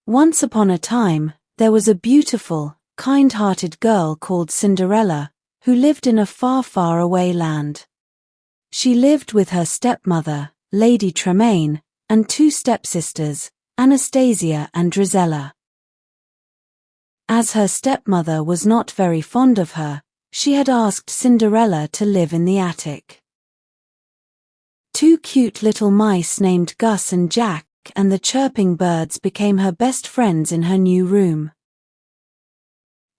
Once upon a time, there was a beautiful, kind-hearted girl called Cinderella, who lived in a far, far away land. She lived with her stepmother, Lady Tremaine, and two stepsisters, Anastasia and Drizella. As her stepmother was not very fond of her, she had asked Cinderella to live in the attic. Two cute little mice named Gus and Jack and the chirping birds became her best friends in her new room.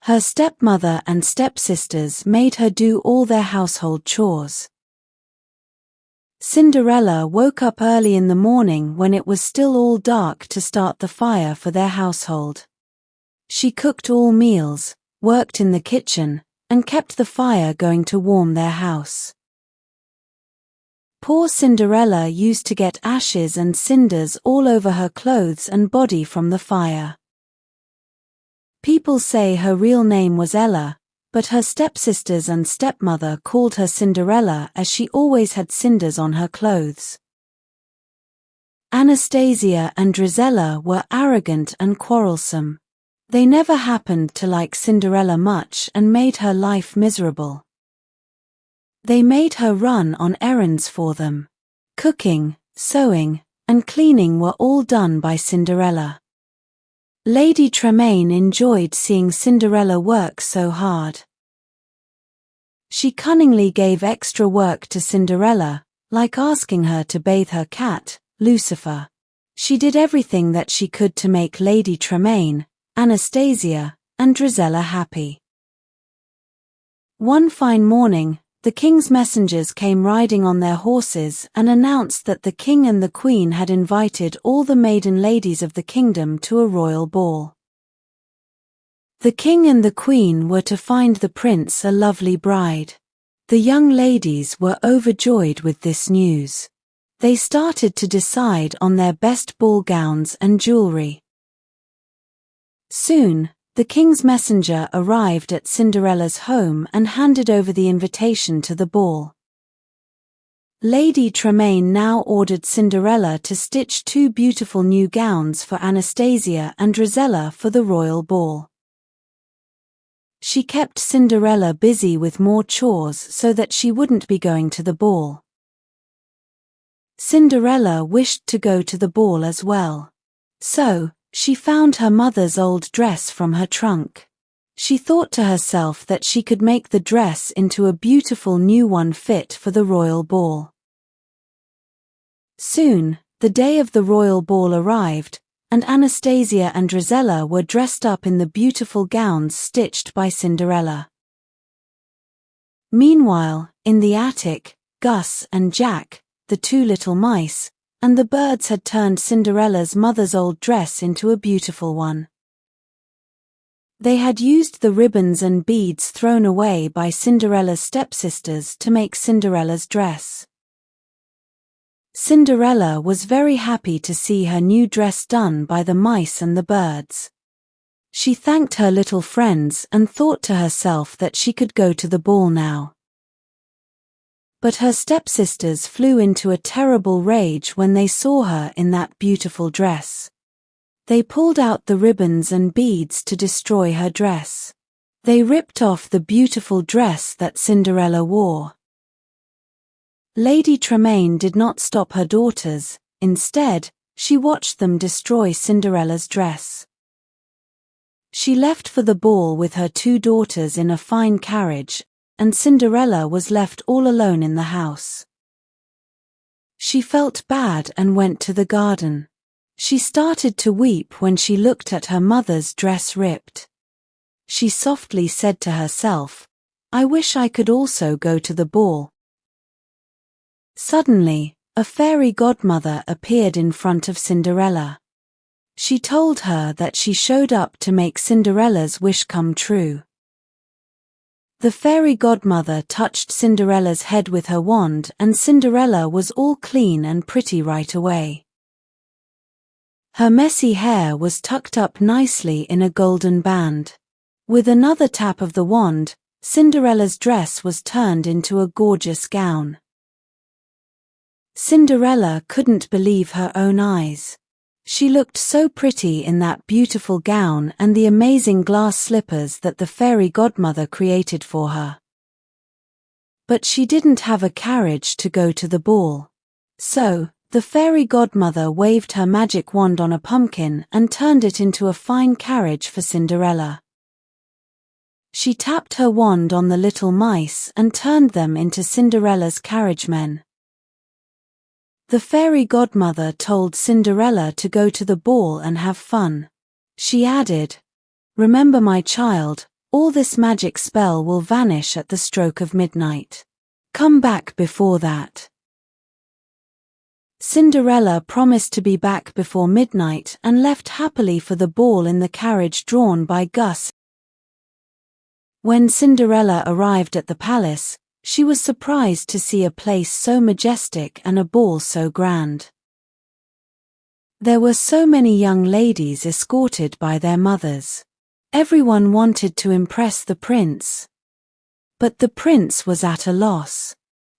Her stepmother and stepsisters made her do all their household chores. Cinderella woke up early in the morning when it was still all dark to start the fire for their household. She cooked all meals, worked in the kitchen, and kept the fire going to warm their house. Poor Cinderella used to get ashes and cinders all over her clothes and body from the fire. People say her real name was Ella, but her stepsisters and stepmother called her Cinderella as she always had cinders on her clothes. Anastasia and Drizella were arrogant and quarrelsome. They never happened to like Cinderella much and made her life miserable. They made her run on errands for them. Cooking, sewing, and cleaning were all done by Cinderella. Lady Tremaine enjoyed seeing Cinderella work so hard. She cunningly gave extra work to Cinderella, like asking her to bathe her cat, Lucifer. She did everything that she could to make Lady Tremaine, Anastasia, and Drizella happy. One fine morning, the king's messengers came riding on their horses and announced that the king and the queen had invited all the maiden ladies of the kingdom to a royal ball. The king and the queen were to find the prince a lovely bride. The young ladies were overjoyed with this news. They started to decide on their best ball gowns and jewelry. Soon, the king's messenger arrived at Cinderella's home and handed over the invitation to the ball. Lady Tremaine now ordered Cinderella to stitch two beautiful new gowns for Anastasia and Drizella for the royal ball. She kept Cinderella busy with more chores so that she wouldn't be going to the ball. Cinderella wished to go to the ball as well. So, she found her mother's old dress from her trunk. She thought to herself that she could make the dress into a beautiful new one fit for the royal ball. Soon, the day of the royal ball arrived, and Anastasia and Drizella were dressed up in the beautiful gowns stitched by Cinderella. Meanwhile, in the attic, Gus and Jack, the two little mice, and the birds had turned Cinderella's mother's old dress into a beautiful one. They had used the ribbons and beads thrown away by Cinderella's stepsisters to make Cinderella's dress. Cinderella was very happy to see her new dress done by the mice and the birds. She thanked her little friends and thought to herself that she could go to the ball now. But her stepsisters flew into a terrible rage when they saw her in that beautiful dress. They pulled out the ribbons and beads to destroy her dress. They ripped off the beautiful dress that Cinderella wore. Lady Tremaine did not stop her daughters. Instead, she watched them destroy Cinderella's dress. She left for the ball with her two daughters in a fine carriage, and Cinderella was left all alone in the house. She felt bad and went to the garden. She started to weep when she looked at her mother's dress ripped. She softly said to herself, "I wish I could also go to the ball." Suddenly, a fairy godmother appeared in front of Cinderella. She told her that she showed up to make Cinderella's wish come true. The fairy godmother touched Cinderella's head with her wand and Cinderella was all clean and pretty right away. Her messy hair was tucked up nicely in a golden band. With another tap of the wand, Cinderella's dress was turned into a gorgeous gown. Cinderella couldn't believe her own eyes. She looked so pretty in that beautiful gown and the amazing glass slippers that the fairy godmother created for her. But she didn't have a carriage to go to the ball. So, the fairy godmother waved her magic wand on a pumpkin and turned it into a fine carriage for Cinderella. She tapped her wand on the little mice and turned them into Cinderella's carriagemen. The fairy godmother told Cinderella to go to the ball and have fun. She added, "Remember, my child, all this magic spell will vanish at the stroke of midnight. Come back before that." Cinderella promised to be back before midnight and left happily for the ball in the carriage drawn by Gus. When Cinderella arrived at the palace, she was surprised to see a place so majestic and a ball so grand. There were so many young ladies escorted by their mothers. Everyone wanted to impress the prince. But the prince was at a loss.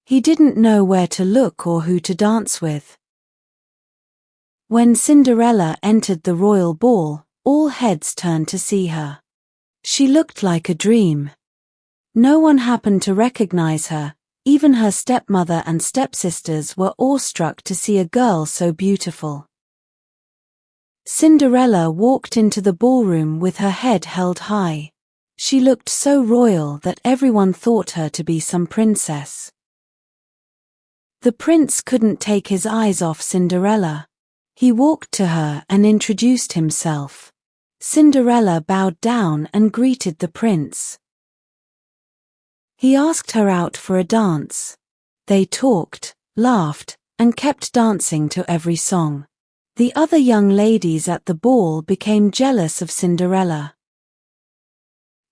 He didn't know where to look or who to dance with. When Cinderella entered the royal ball, all heads turned to see her. She looked like a dream. No one happened to recognize her. Even her stepmother and stepsisters were awestruck to see a girl so beautiful. Cinderella walked into the ballroom with her head held high. She looked so royal that everyone thought her to be some princess. The prince couldn't take his eyes off Cinderella. He walked to her and introduced himself. Cinderella bowed down and greeted the prince. He asked her out for a dance. They talked, laughed, and kept dancing to every song. The other young ladies at the ball became jealous of Cinderella.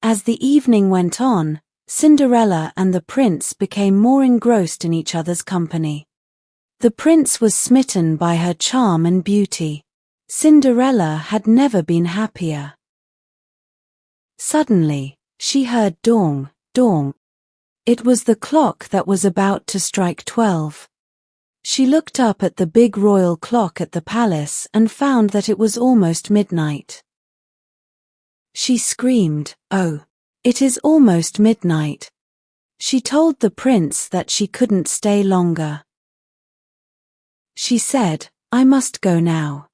As the evening went on, Cinderella and the prince became more engrossed in each other's company. The prince was smitten by her charm and beauty. Cinderella had never been happier. Suddenly, she heard dong, dong. It was the clock that was about to strike 12. She looked up at the big royal clock at the palace and found that it was almost midnight. She screamed, "Oh, it is almost midnight." She told the prince that she couldn't stay longer. She said, "I must go now."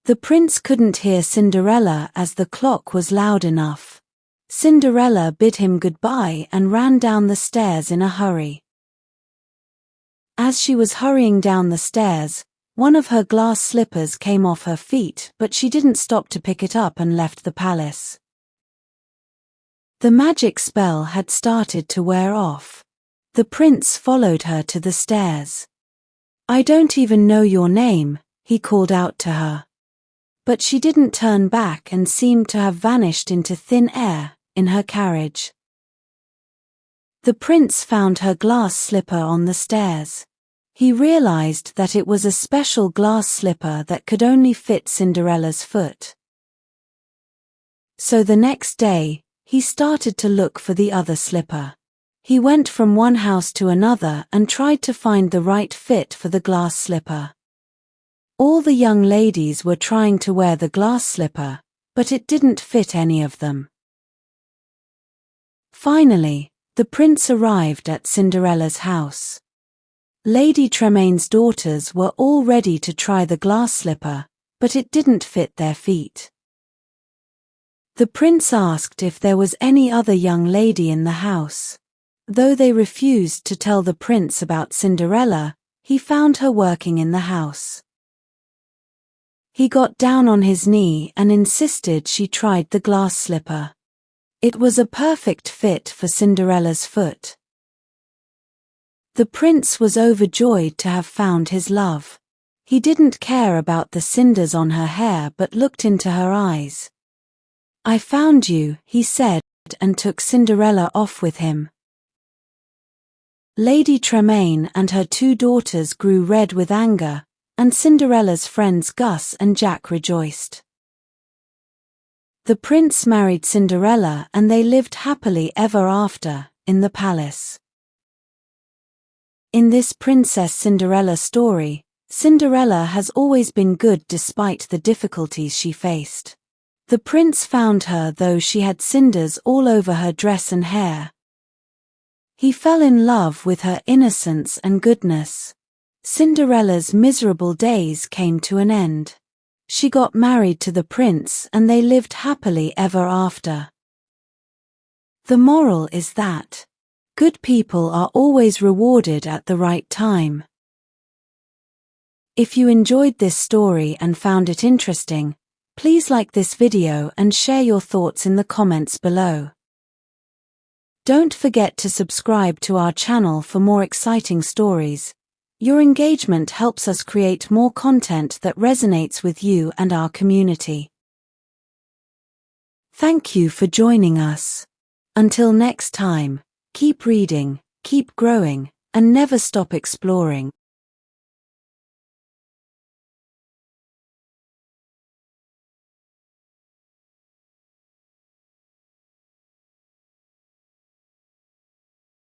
The prince couldn't hear Cinderella as the clock was loud enough. Cinderella bid him goodbye and ran down the stairs in a hurry. As she was hurrying down the stairs, one of her glass slippers came off her feet, but she didn't stop to pick it up and left the palace. The magic spell had started to wear off. The prince followed her to the stairs. "I don't even know your name," he called out to her. But she didn't turn back and seemed to have vanished into thin air in her carriage. The prince found her glass slipper on the stairs. He realized that it was a special glass slipper that could only fit Cinderella's foot. So the next day, he started to look for the other slipper. He went from one house to another and tried to find the right fit for the glass slipper. All the young ladies were trying to wear the glass slipper, but it didn't fit any of them. Finally, the prince arrived at Cinderella's house. Lady Tremaine's daughters were all ready to try the glass slipper, but it didn't fit their feet. The prince asked if there was any other young lady in the house. Though they refused to tell the prince about Cinderella, he found her working in the house. He got down on his knee and insisted she tried the glass slipper. It was a perfect fit for Cinderella's foot. The prince was overjoyed to have found his love. He didn't care about the cinders on her hair but looked into her eyes. "I found you," he said, and took Cinderella off with him. Lady Tremaine and her two daughters grew red with anger, and Cinderella's friends Gus and Jack rejoiced. The prince married Cinderella and they lived happily ever after, in the palace. In this Princess Cinderella story, Cinderella has always been good despite the difficulties she faced. The prince found her though she had cinders all over her dress and hair. He fell in love with her innocence and goodness. Cinderella's miserable days came to an end. She got married to the prince and they lived happily ever after. The moral is that good people are always rewarded at the right time. If you enjoyed this story and found it interesting, please like this video and share your thoughts in the comments below. Don't forget to subscribe to our channel for more exciting stories. Your engagement helps us create more content that resonates with you and our community. Thank you for joining us. Until next time, keep reading, keep growing, and never stop exploring.